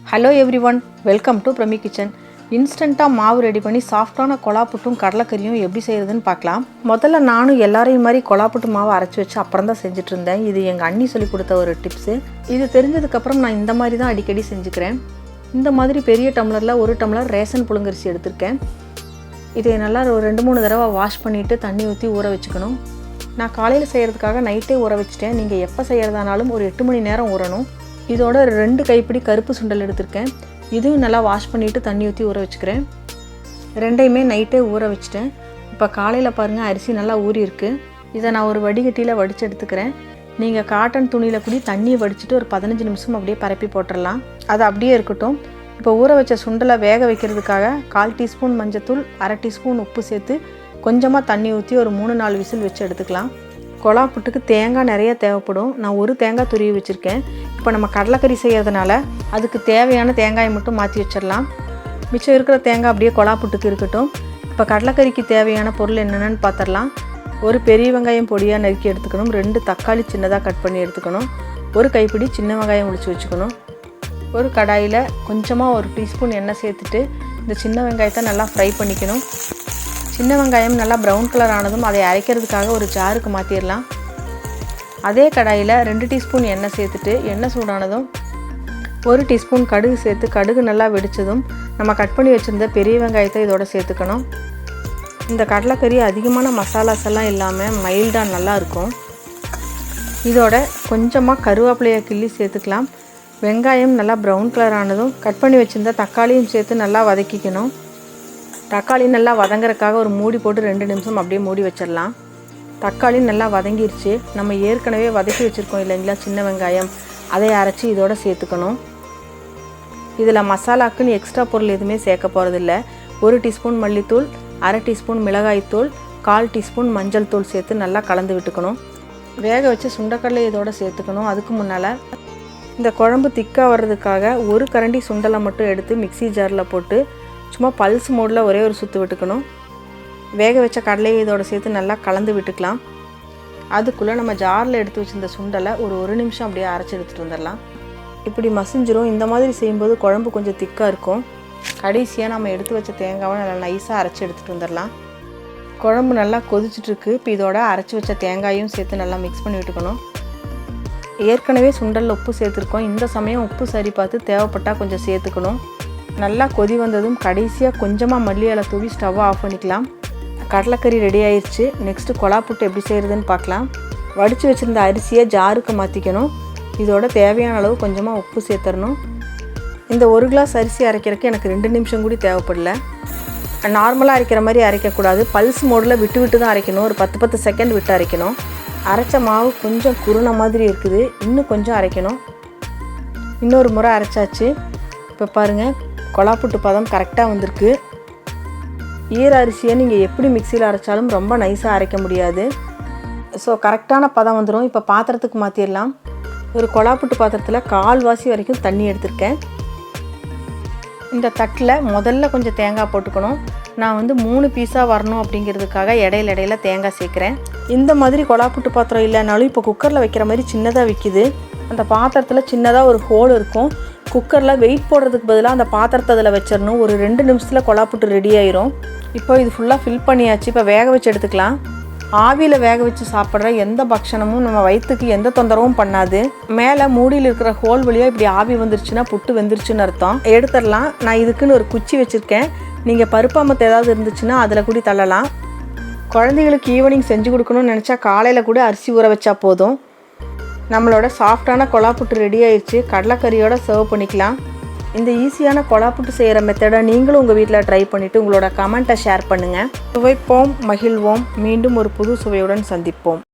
Hello everyone, welcome to Prami Kitchen. இன்ஸ்டன்ட்டா மாவு ready பண்ணி சாஃப்ட்டான கொலாப்புட்டும் கடலைக்கறியும் எப்படி செய்யறதுன்னு பார்க்கலாம். முதல்ல நானும் எல்லாரையும் மாதிரி கொலாப்புட்டு மாவு அரைச்சி வச்சு அப்புறம் தான் செஞ்சுட்டு இருந்தேன். இது எங்கள் அண்ணி சொல்லி கொடுத்த ஒரு டிப்ஸு. இது தெரிஞ்சதுக்கப்புறம் நான் இந்த மாதிரி தான் அடிக்கடி செஞ்சுக்கிறேன். இந்த மாதிரி பெரிய டம்ளரில் ஒரு டம்ளர் ரேஷன் புழுங்கரிசி எடுத்திருக்கேன். இதை நல்லா ஒரு 2-3 தடவை வாஷ் பண்ணிவிட்டு தண்ணி ஊற்றி ஊற வச்சுக்கணும். நான் காலையில் செய்கிறதுக்காக நைட்டே ஊற வச்சுட்டேன். நீங்கள் எப்போ செய்கிறதானாலும் ஒரு 8 மணி நேரம் ஊறணும். இதோட 2 கைப்பிடி கருப்பு சுண்டல் எடுத்திருக்கேன். இதுவும் நல்லா வாஷ் பண்ணிவிட்டு தண்ணி ஊற்றி ஊற வச்சுக்கிறேன். ரெண்டையுமே நைட்டே ஊற வச்சுட்டேன். இப்போ காலையில் பாருங்கள் அரிசி நல்லா ஊறி இருக்குது. இதை நான் ஒரு வடிகட்டியில் வடித்து எடுத்துக்கிறேன். நீங்கள் காட்டன் துணியில் கூடி தண்ணியை வடிச்சிட்டு ஒரு 15 நிமிஷம் அப்படியே பரப்பி போட்டுடலாம். அது அப்படியே இருக்கட்டும். இப்போ ஊற வச்ச சுண்டலை வேக வைக்கிறதுக்காக 1/4 டீஸ்பூன் மஞ்சத்தூள், 1/2 டீஸ்பூன் உப்பு சேர்த்து கொஞ்சமாக தண்ணி ஊற்றி ஒரு 3-4 விசில் வச்சு எடுத்துக்கலாம். கொலாப்புட்டுக்கு தேங்காய் நிறைய தேவைப்படும். நான் ஒரு தேங்காய் துருவி வச்சுருக்கேன். இப்போ நம்ம கடலைக்கறி செய்கிறதுனால அதுக்கு தேவையான தேங்காயை மட்டும் மாற்றி வச்சிடலாம். மிச்சம் இருக்கிற தேங்காய் அப்படியே கொலாப்புட்டுக்கு இருக்கட்டும். இப்போ கடலைக்கறிக்கு தேவையான பொருள் என்னென்னு பார்த்துடலாம். ஒரு பெரிய வெங்காயம் பொடியாக நறுக்கி எடுத்துக்கணும். 2 தக்காளி சின்னதாக கட் பண்ணி எடுத்துக்கணும். ஒரு கைப்பிடி சின்ன வெங்காயம் உளிச்சு வச்சுக்கணும். ஒரு கடாயில் கொஞ்சமாக 1 டீஸ்பூன் எண்ணெய் சேர்த்துட்டு இந்த சின்ன வெங்காயத்தை நல்லா ஃப்ரை பண்ணிக்கணும். சின்ன வெங்காயம் நல்லா ப்ரௌன் கலர் ஆனதும் அதை அரைக்கிறதுக்காக ஒரு ஜாருக்கு மாற்றிடலாம். அதே கடாயில் 2 டீஸ்பூன் எண்ணெய் சேர்த்துட்டு எண்ணெய் சூடானதும் 1 டீஸ்பூன் கடுகு சேர்த்து கடுகு நல்லா வெடித்ததும் நம்ம கட் பண்ணி வச்சுருந்த பெரிய வெங்காயத்தை இதோட சேர்த்துக்கணும். இந்த கடலைக்கறி அதிகமான மசாலாஸ் எல்லாம் இல்லாமல் மைல்டாக நல்லாயிருக்கும். இதோட கொஞ்சமாக கருவேப்பிலையை கிள்ளி சேர்த்துக்கலாம். வெங்காயம் நல்லா ப்ரௌன் கலர் ஆனதும் கட் பண்ணி வச்சுருந்த தக்காளியும் சேர்த்து நல்லா வதக்கிக்கணும். தக்காளி நல்லா வதங்குறதுக்காக ஒரு மூடி போட்டு 2 நிமிஷம் அப்படியே மூடி வச்சிடலாம். தக்காளி நல்லா வதங்கிருச்சு. நம்ம ஏற்கனவே வதக்கி வச்சுருக்கோம் இல்லைங்களா சின்ன வெங்காயம், அதை அரைச்சி இதோட சேர்த்துக்கணும். இதில் மசாலாக்குன்னு எக்ஸ்ட்ரா பொருள் எதுவுமே சேர்க்க போகிறதில்ல. 1 டீஸ்பூன் மல்லித்தூள், 1/2 டீஸ்பூன் மிளகாய்த்தூள், 1/4 டீஸ்பூன் மஞ்சள் தூள் சேர்த்து நல்லா கலந்து விட்டுக்கணும். வேக வச்சு சுண்டைக்கடலை இதோட சேர்த்துக்கணும். அதுக்கு முன்னால் இந்த குழம்பு திக்காக வர்றதுக்காக 1 கரண்டி சுண்டலை மட்டும் எடுத்து மிக்ஸி ஜாரில் போட்டு சும்மா பல்ஸ் மோடில் ஒரே ஒரு சுற்று விட்டுக்கணும். வேக வச்ச கடலையை இதோட சேர்த்து நல்லா கலந்து விட்டுக்கலாம். அதுக்குள்ளே நம்ம ஜாரில் எடுத்து வச்சுருந்த சுண்டலை ஒரு 1 நிமிஷம் அப்படியே அரைச்சி எடுத்துகிட்டு வந்துடலாம். இப்படி மசிஞ்சிரும். இந்த மாதிரி செய்யும்போது குழம்பு கொஞ்சம் திக்காக இருக்கும். கடைசியாக நம்ம எடுத்து வச்ச தேங்காவை நல்லா நைஸாக அரைச்சி எடுத்துகிட்டு வந்துடலாம். குழம்பு நல்லா கொதிச்சுட்ருக்கு. இப்போ இதோட அரைச்சி வச்ச தேங்காயும் சேர்த்து நல்லா மிக்ஸ் பண்ணி விட்டுக்கணும். ஏற்கனவே சுண்டலில் உப்பு சேர்த்துருக்கோம். இந்த சமயம் உப்பு சரி பார்த்து தேவைப்பட்டால் கொஞ்சம் சேர்த்துக்கணும். நல்லா கொதி வந்ததும் கடைசியாக கொஞ்சமாக மல்லி இலை தூவி ஸ்டவ்வை ஆஃப் பண்ணிக்கலாம். கடலைக்கறி ரெடி ஆயிடுச்சு. நெக்ஸ்ட்டு கொலாப்புட்டு எப்படி செய்கிறதுன்னு பார்க்கலாம். வடித்து வச்சுருந்த அரிசியை ஜாருக்கு மாற்றிக்கணும். இதோட தேவையான அளவு கொஞ்சமாக உப்பு சேர்த்துடணும். இந்த 1 கிளாஸ் அரிசி அரைக்கிறதுக்கு எனக்கு 2 நிமிஷம் கூட தேவைப்படல. நார்மலாக அரைக்கிற மாதிரி அரைக்கக்கூடாது. பல்ஸ் மோடில் விட்டு விட்டு தான் அரைக்கணும். ஒரு 10 செகண்ட் விட்டு அரைக்கணும். அரைச்ச மாவு கொஞ்சம் குருணை மாதிரி இருக்குது. இன்னும் கொஞ்சம் அரைக்கணும். இன்னொரு முறை அரைச்சாச்சு. இப்போ பாருங்கள் கொலாப்புட்டு பதம் கரெக்டாக வந்திருக்கு. ஈர அரிசியை நீங்கள் எப்படி மிக்சியில் அரைச்சாலும் ரொம்ப நைஸாக அரைக்க முடியாது. ஸோ கரெக்டான பதம் வந்துடும். இப்போ பாத்திரத்துக்கு மாற்றிடலாம். ஒரு கொலாப்புட்டு பாத்திரத்தில் 1/4 வாசி வரைக்கும் தண்ணி எடுத்திருக்கேன். இந்த தட்டில் முதல்ல கொஞ்சம் தேங்காய் போட்டுக்கணும். நான் 3 பீஸாக வரணும் அப்படிங்கிறதுக்காக இடையில தேங்காய் சேர்க்குறேன். இந்த மாதிரி கொலாப்புட்டு பாத்திரம் இல்லைனாலும் இப்போ குக்கரில் வைக்கிற மாதிரி சின்னதாக விற்கிது. அந்த பாத்திரத்தில் சின்னதாக ஒரு ஹோல் இருக்கும். குக்கரில் வெயிட் போடுறதுக்கு பதிலாக அந்த பாத்திரத்தை அதில் வச்சிடணும். ஒரு 2 நிமிஷத்தில் கொலாப்புட்டு ரெடி ஆயிரும். இப்போ இது ஃபுல்லாக ஃபில் பண்ணியாச்சு. இப்போ வேக வச்சு எடுத்துக்கலாம். ஆவியில் வேக வச்சு சாப்பிட்ற எந்த பக்ஷணமும் நம்ம வயிற்றுக்கு எந்த தொந்தரவும் பண்ணாது. மேலே மூடியில் இருக்கிற ஹோல் வழியாக இப்படி ஆவி வந்துருச்சுன்னா புட்டு வெந்துருச்சுன்னு அர்த்தம். எடுத்துடலாம். நான் இதுக்குன்னு ஒரு குச்சி வச்சுருக்கேன். நீங்கள் பருப்பாமத்து ஏதாவது இருந்துச்சுன்னா அதில் கூட தள்ளலாம். குழந்தைகளுக்கு ஈவினிங் செஞ்சு கொடுக்கணும்னு நினச்சா காலையில் கூட அரிசி ஊற வச்சா போதும். நம்மளோட சாஃப்டான கொலாப்புட்டு ரெடி ஆயிடுச்சு. கடலைக்கறியோட சர்வ் பண்ணிக்கலாம். இந்த ஈஸியான கொலாப்புட்டு செய்கிற மெத்தடை நீங்களும் உங்கள் வீட்டில் ட்ரை பண்ணிவிட்டு உங்களோட கமெண்ட்டை ஷேர் பண்ணுங்கள். சுவைப்போம், மகிழ்வோம். மீண்டும் ஒரு புது சுவையுடன் சந்திப்போம்.